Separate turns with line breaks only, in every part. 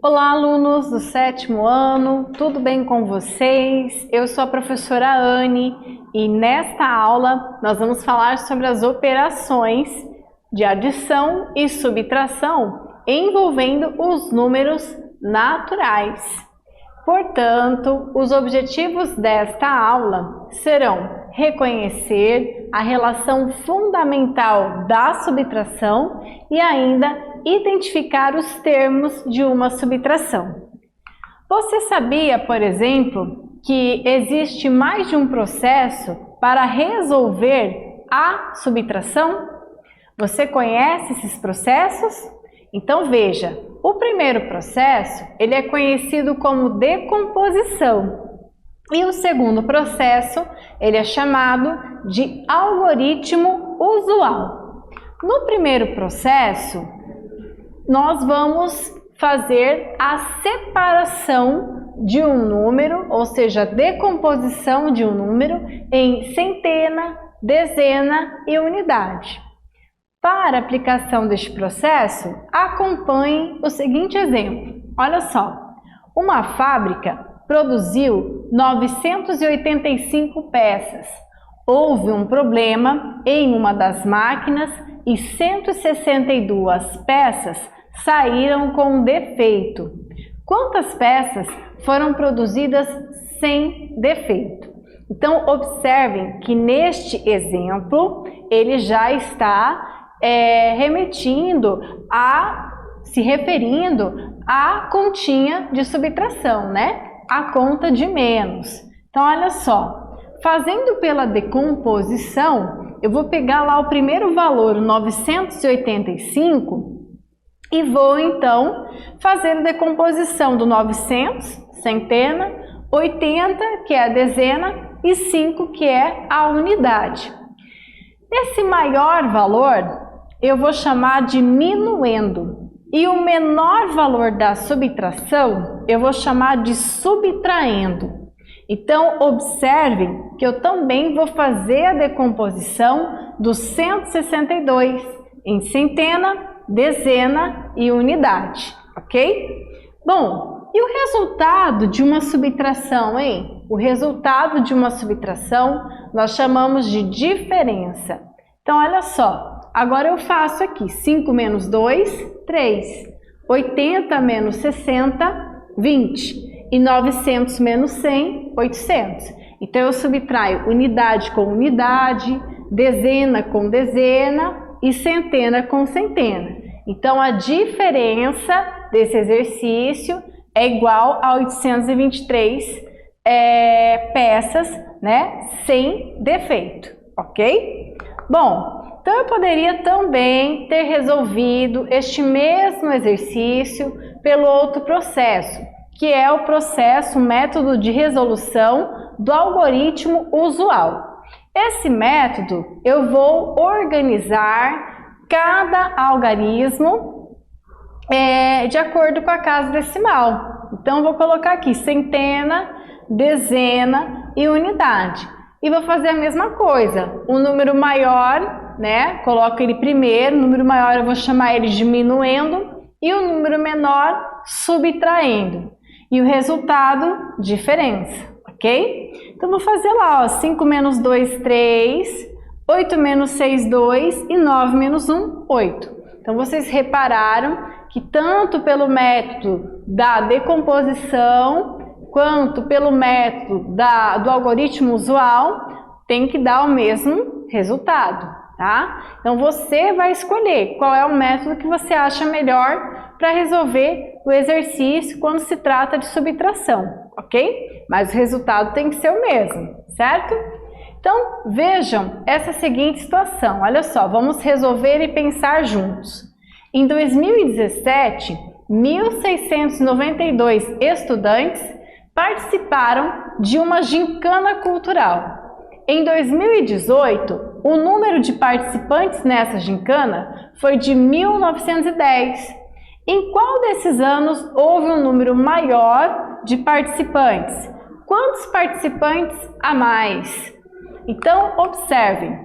Olá, alunos do 7º ano, tudo bem com vocês? Eu sou a professora Anne e nesta aula nós vamos falar sobre as operações de adição e subtração envolvendo os números naturais. Portanto, os objetivos desta aula serão reconhecer a relação fundamental da subtração e ainda identificar os termos de uma subtração. Você sabia, por exemplo, que existe mais de um processo para resolver a subtração? Você conhece esses processos? Então veja, o primeiro processo ele é conhecido como decomposição e o segundo processo ele é chamado de algoritmo usual. No primeiro processo, nós vamos fazer a separação de um número, ou seja, a decomposição de um número em centena, dezena e unidade. Para a aplicação deste processo, acompanhe o seguinte exemplo. Olha só, uma fábrica produziu 985 peças. Houve um problema em uma das máquinas e 162 peças saíram com defeito. Quantas peças foram produzidas sem defeito? Então, observem que neste exemplo, ele já está se referindo à continha de subtração, né? A conta de menos. Então, olha só, fazendo pela decomposição, eu vou pegar lá o primeiro valor, 985, e vou então fazer a decomposição do 900, centena, 80, que é a dezena, e 5, que é a unidade. Esse maior valor eu vou chamar de minuendo, e o menor valor da subtração eu vou chamar de subtraindo. Então, observem que eu também vou fazer a decomposição do 162 em centena, dezena e unidade, ok? Bom, e o resultado de uma subtração, hein? O resultado de uma subtração nós chamamos de diferença. Então, olha só, agora eu faço aqui 5 menos 2, 3, 80 menos 60, 20. E 900 menos 100, 800. Então, eu subtraio unidade com unidade, dezena com dezena e centena com centena. Então, a diferença desse exercício é igual a 823 peças, né, sem defeito, ok? Bom, então eu poderia também ter resolvido este mesmo exercício pelo outro processo, que é o processo, o método de resolução do algoritmo usual. Esse método eu vou organizar cada algarismo de acordo com a casa decimal. Então, eu vou colocar aqui centena, dezena e unidade. E vou fazer a mesma coisa. O número maior, né, coloco ele primeiro, o número maior eu vou chamar ele diminuendo e o número menor subtraindo. E o resultado, diferença, ok? Então, vou fazer lá, ó, 5 menos 2, 3, 8 menos 6, 2 e 9 menos 1, 8. Então, vocês repararam que tanto pelo método da decomposição, quanto pelo método do algoritmo usual, tem que dar o mesmo resultado, tá? Então, você vai escolher qual é o método que você acha melhor para resolver o exercício quando se trata de subtração, ok? Mas o resultado tem que ser o mesmo, certo? Então, vejam essa seguinte situação. Olha só, vamos resolver e pensar juntos. Em 2017, 1.692 estudantes participaram de uma gincana cultural. Em 2018, o número de participantes nessa gincana foi de 1.910. Em qual desses anos houve um número maior de participantes? Quantos participantes a mais? Então, observem.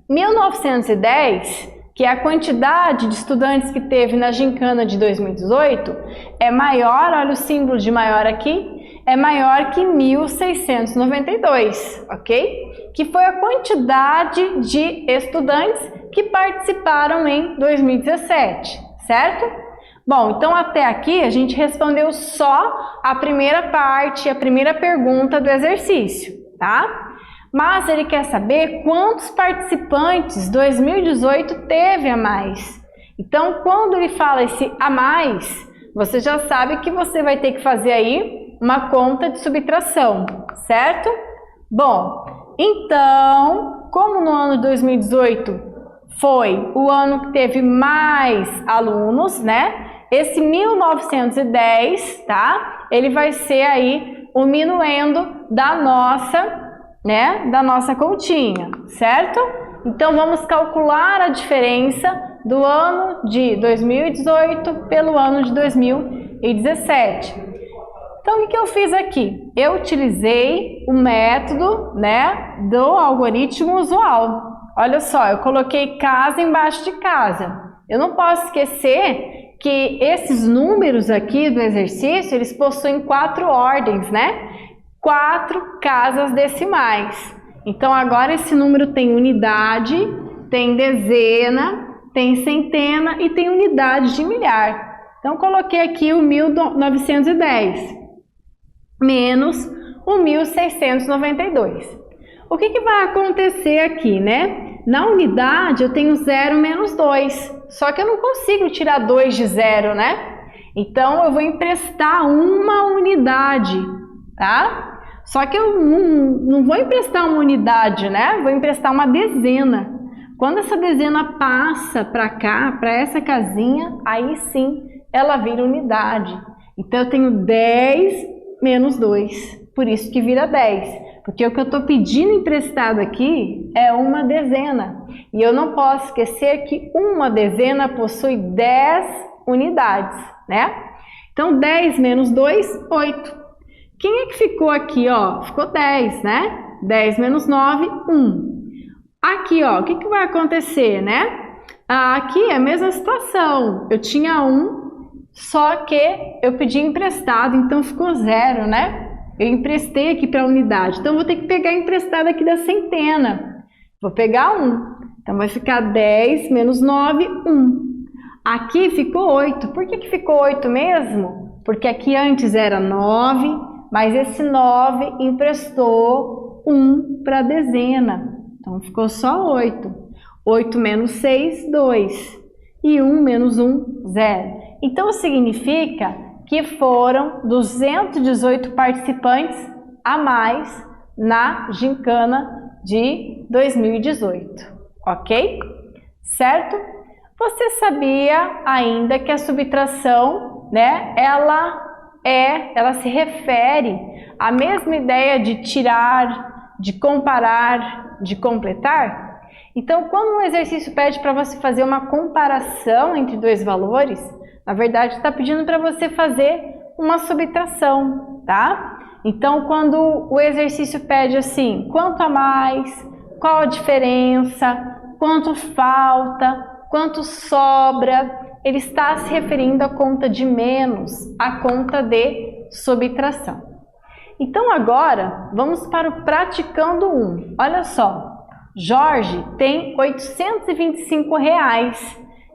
1910 que a quantidade de estudantes que teve na gincana de 2018 é maior, olha o símbolo de maior aqui, é maior que 1.692, ok? Que foi a quantidade de estudantes que participaram em 2017, certo? Bom, então até aqui a gente respondeu só a primeira parte, a primeira pergunta do exercício, tá? Mas ele quer saber quantos participantes 2018 teve a mais. Então, quando ele fala esse a mais, você já sabe que você vai ter que fazer aí uma conta de subtração, certo? Bom, então, como no ano de 2018 foi o ano que teve mais alunos, né? Esse 1910, tá? Ele vai ser aí o minuendo da nossa continha, certo? Então, vamos calcular a diferença do ano de 2018 pelo ano de 2017. Então, o que eu fiz aqui? Eu utilizei o método, né, do algoritmo usual. Olha só, eu coloquei casa embaixo de casa. Eu não posso esquecer que esses números aqui do exercício, eles possuem 4 ordens, né? 4 casas decimais. Então, agora esse número tem unidade, tem dezena, tem centena e tem unidade de milhar. Então, coloquei aqui o 1910 menos o 1692. O que vai acontecer aqui, né? Na unidade, eu tenho 0 menos 2. Só que eu não consigo tirar 2 de 0, né? Então, eu vou emprestar uma unidade, tá? Só que eu não vou emprestar uma unidade, né? Vou emprestar uma dezena. Quando essa dezena passa para cá, para essa casinha, aí sim ela vira unidade. Então, eu tenho 10 menos 2. Por isso que vira 10. Porque o que eu estou pedindo emprestado aqui é uma dezena. E eu não posso esquecer que uma dezena possui 10 unidades, né? Então, 10 menos 2, 8. Quem é que ficou aqui, ó? Ficou 10, né? 10 menos 9, 1. Aqui, ó, o que vai acontecer, né? Aqui é a mesma situação. Eu tinha 1, só que eu pedi emprestado, então ficou 0, né? Eu emprestei aqui para a unidade, então vou ter que pegar emprestado aqui da centena. Vou pegar 1, então vai ficar 10 menos 9, 1. Aqui ficou 8. Por que ficou 8 mesmo? Porque aqui antes era 9, mas esse 9 emprestou 1 para a dezena. Então ficou só 8. 8 menos 6, 2. E 1 menos 1, 0. Então significa que foram 218 participantes a mais na gincana de 2018, ok? Certo? Você sabia ainda que a subtração, né, ela se refere à mesma ideia de tirar, de comparar, de completar? Então, quando um exercício pede para você fazer uma comparação entre 2 valores, na verdade, está pedindo para você fazer uma subtração, tá? Então, quando o exercício pede assim, quanto a mais, qual a diferença, quanto falta, quanto sobra, ele está se referindo à conta de menos, à conta de subtração. Então, agora, vamos para o praticando 1. Olha só, Jorge tem R$ 825.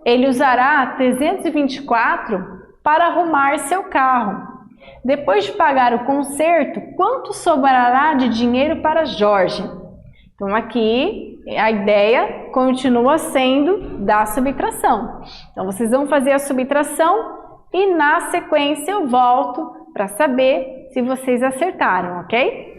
Ele usará 324 para arrumar seu carro. Depois de pagar o conserto, quanto sobrará de dinheiro para Jorge? Então, aqui a ideia continua sendo da subtração. Então, vocês vão fazer a subtração e na sequência eu volto para saber se vocês acertaram, ok?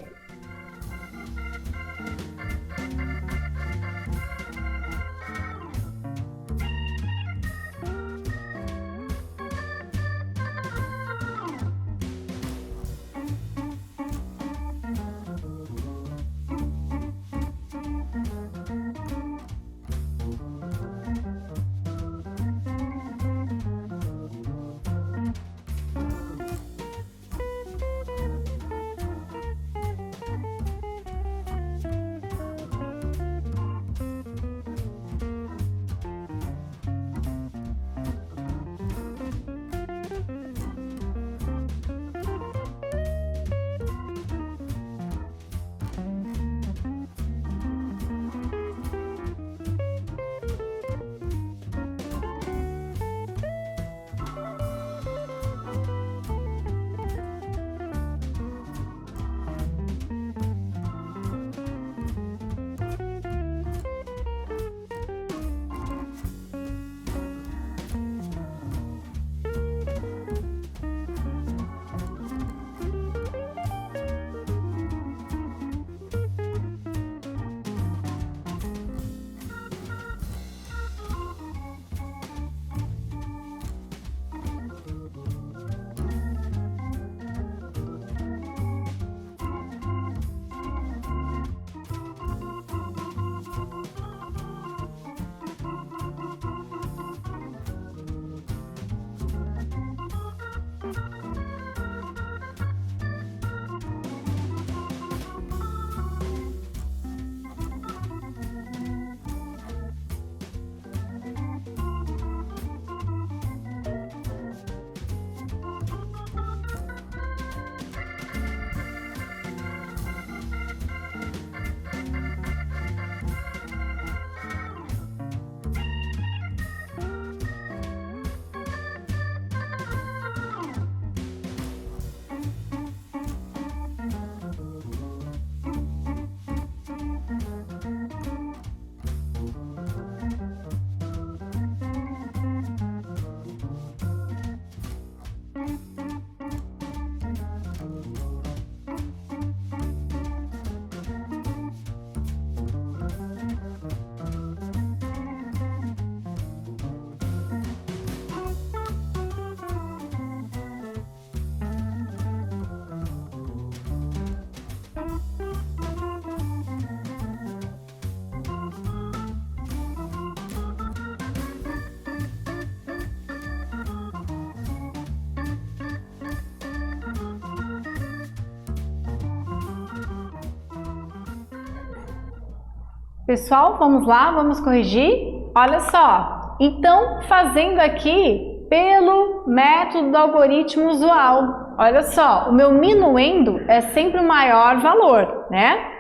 Pessoal, vamos lá, vamos corrigir? Olha só, então fazendo aqui pelo método do algoritmo usual. Olha só, o meu minuendo é sempre o maior valor, né?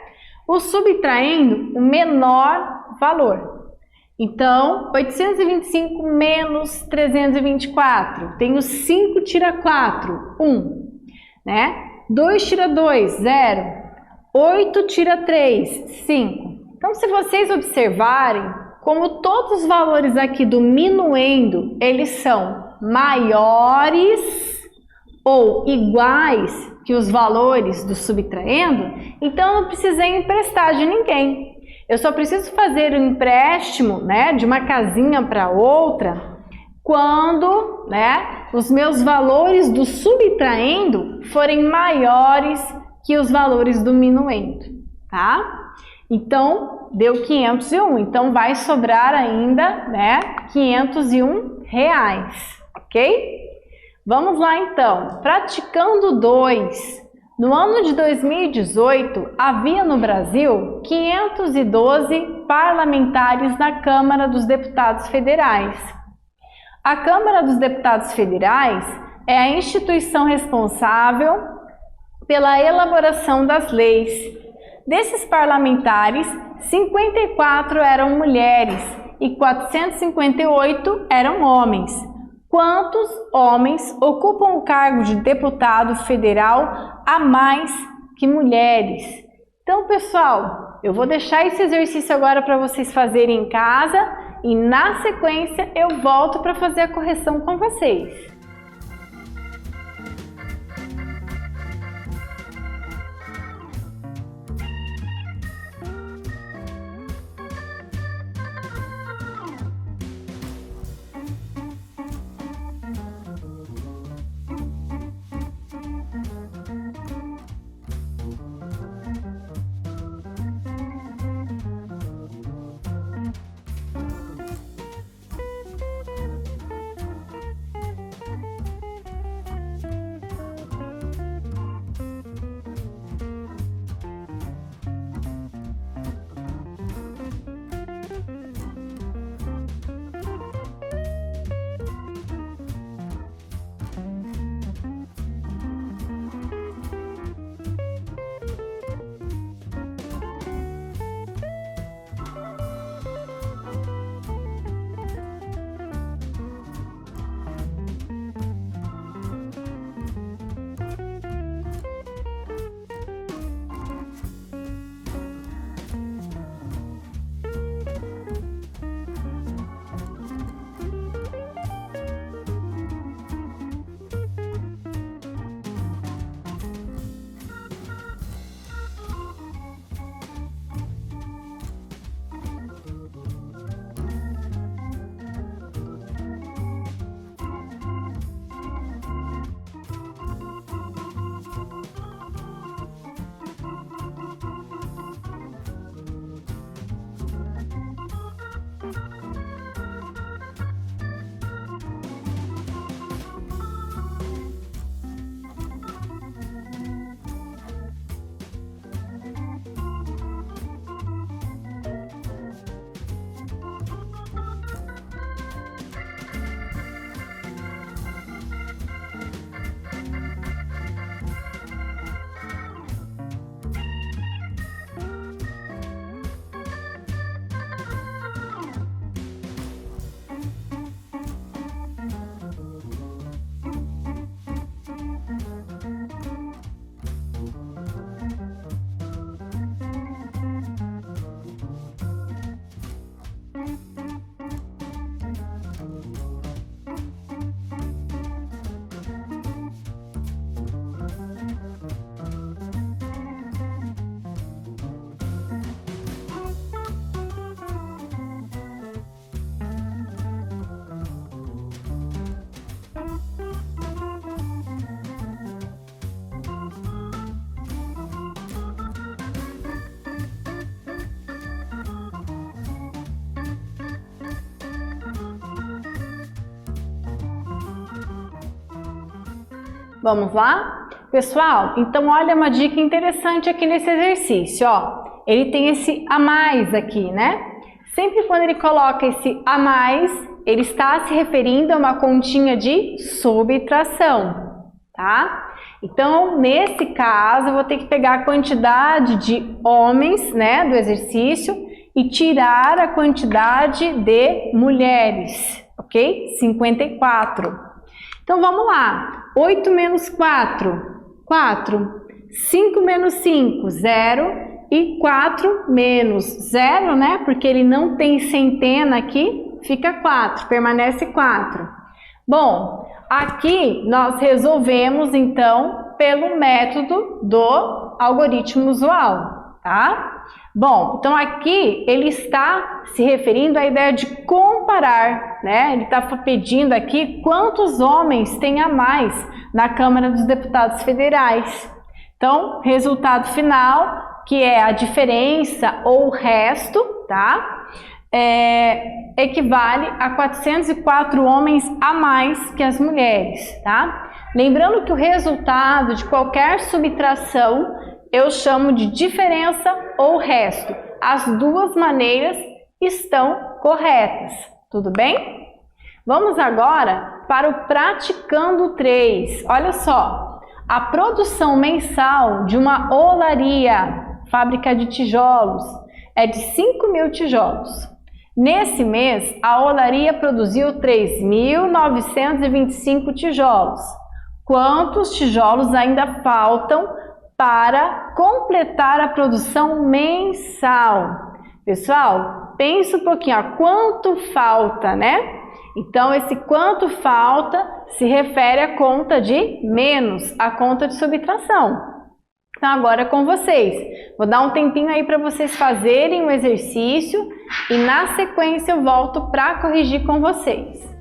O subtraindo, o menor valor. Então, 825 menos 324. Tenho 5 tira 4, 1. Né? 2 tira 2, 0. 8 tira 3, 5. Então, se vocês observarem, como todos os valores aqui do minuendo, eles são maiores ou iguais que os valores do subtraendo, então eu não precisei emprestar de ninguém. Eu só preciso fazer um empréstimo, né, de uma casinha para outra quando, né, os meus valores do subtraendo forem maiores que os valores do minuendo, tá? Então, deu 501. Então, vai sobrar ainda, né, 501 reais, ok? Vamos lá, então. Praticando 2. No ano de 2018, havia no Brasil 512 parlamentares na Câmara dos Deputados Federais. A Câmara dos Deputados Federais é a instituição responsável pela elaboração das leis. Desses parlamentares, 54 eram mulheres e 458 eram homens. Quantos homens ocupam o cargo de deputado federal a mais que mulheres? Então, pessoal, eu vou deixar esse exercício agora para vocês fazerem em casa e, na sequência, eu volto para fazer a correção com vocês. Vamos lá? Pessoal, então olha uma dica interessante aqui nesse exercício, ó. ele tem esse a mais aqui, né? Sempre quando ele coloca esse a mais, ele está se referindo a uma continha de subtração, tá? Então, nesse caso, eu vou ter que pegar a quantidade de homens, né, do exercício e tirar a quantidade de mulheres, ok? 54. Então, vamos lá. 8 menos 4, 4. 5 menos 5, 0. E 4 menos 0, né? Porque ele não tem centena aqui, fica 4, permanece 4. Bom, aqui nós resolvemos, então, pelo método do algoritmo usual, tá? Bom, então aqui ele está se referindo à ideia de comparar, né? Ele está pedindo aqui quantos homens tem a mais na Câmara dos Deputados Federais. Então, resultado final, que é a diferença ou o resto, tá? Equivale a 404 homens a mais que as mulheres, tá? Lembrando que o resultado de qualquer subtração eu chamo de diferença ou resto. As duas maneiras estão corretas, tudo bem? Vamos agora para o praticando 3. Olha só, a produção mensal de uma olaria, fábrica de tijolos, é de 5.000 tijolos. Nesse mês, a olaria produziu 3.925 tijolos. Quantos tijolos ainda faltam para completar a produção mensal? Pessoal, pensa um pouquinho, ó, quanto falta, né? Então, esse quanto falta se refere à conta de menos, a conta de subtração. Então, agora é com vocês. Vou dar um tempinho aí para vocês fazerem o exercício e na sequência eu volto para corrigir com vocês.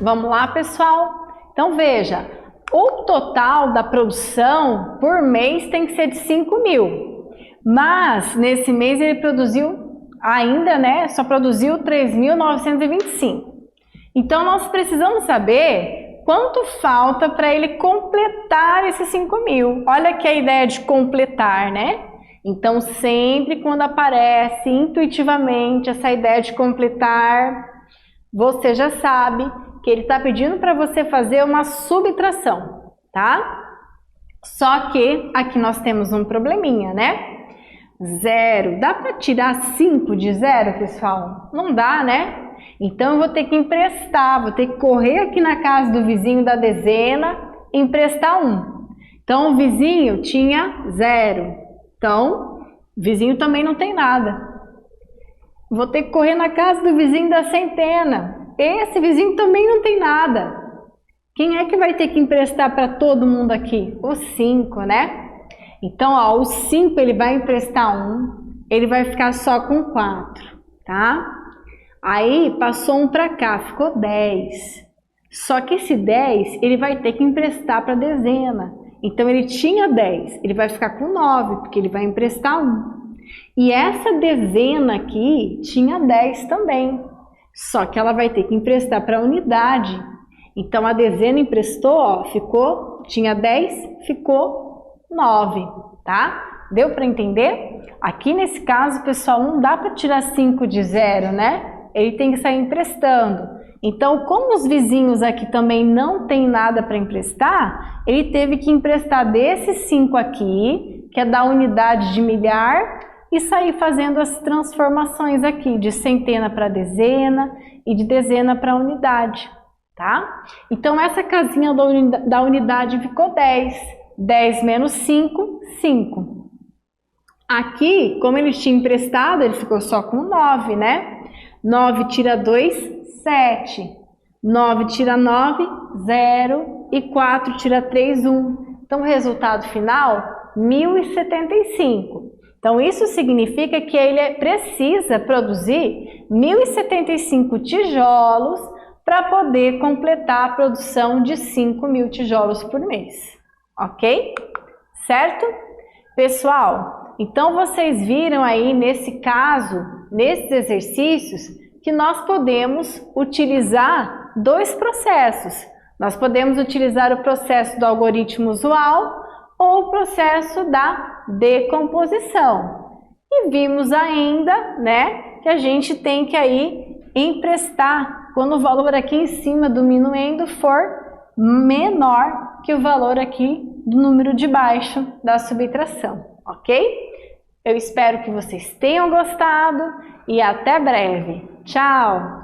Vamos lá, pessoal? Então, veja, o total da produção por mês tem que ser de 5.000, mas nesse mês ele produziu ainda, né, só produziu 3.925. Então, nós precisamos saber quanto falta para ele completar esses 5.000. Olha aqui a ideia de completar, né? Então, sempre quando aparece intuitivamente essa ideia de completar, você já sabe que ele está pedindo para você fazer uma subtração, tá? Só que aqui nós temos um probleminha, né? 0, dá para tirar 5 de 0, pessoal? Não dá, né? Então, eu vou ter que emprestar, vou ter que correr aqui na casa do vizinho da dezena e emprestar 1. Então, o vizinho tinha 0. Então, o vizinho também não tem nada. Vou ter que correr na casa do vizinho da centena. Esse vizinho também não tem nada. Quem é que vai ter que emprestar para todo mundo aqui? O 5, né? Então, ó, o 5 ele vai emprestar 1, ele vai ficar só com 4, tá? Aí, passou 1 para cá, ficou 10. Só que esse 10, ele vai ter que emprestar para a dezena. Então, ele tinha 10, ele vai ficar com 9, porque ele vai emprestar 1. E essa dezena aqui tinha 10 também, só que ela vai ter que emprestar para a unidade. Então, a dezena emprestou, ó, tinha 10, ficou 9, tá? Deu para entender? Aqui nesse caso, pessoal, não dá para tirar 5 de 0, né? Ele tem que sair emprestando. Então, como os vizinhos aqui também não tem nada para emprestar, ele teve que emprestar desse 5 aqui, que é da unidade de milhar, e sair fazendo as transformações aqui, de centena para dezena e de dezena para unidade, tá? Então, essa casinha da unidade ficou 10. 10 menos 5, 5. Aqui, como ele tinha emprestado, ele ficou só com 9, né? 9 tira 2, 7. 9 tira 9, 0. E 4 tira 3, 1. Então, o resultado final, 1075. Então, isso significa que ele precisa produzir 1075 tijolos para poder completar a produção de 5.000 tijolos por mês. Ok? Certo? Pessoal, então vocês viram aí nesse caso, nesses exercícios, que nós podemos utilizar dois processos. Nós podemos utilizar o processo do algoritmo usual ou o processo da decomposição. E vimos ainda, né, que a gente tem que aí emprestar quando o valor aqui em cima do minuendo for menor que o valor aqui do número de baixo da subtração, ok? Eu espero que vocês tenham gostado e até breve. Tchau!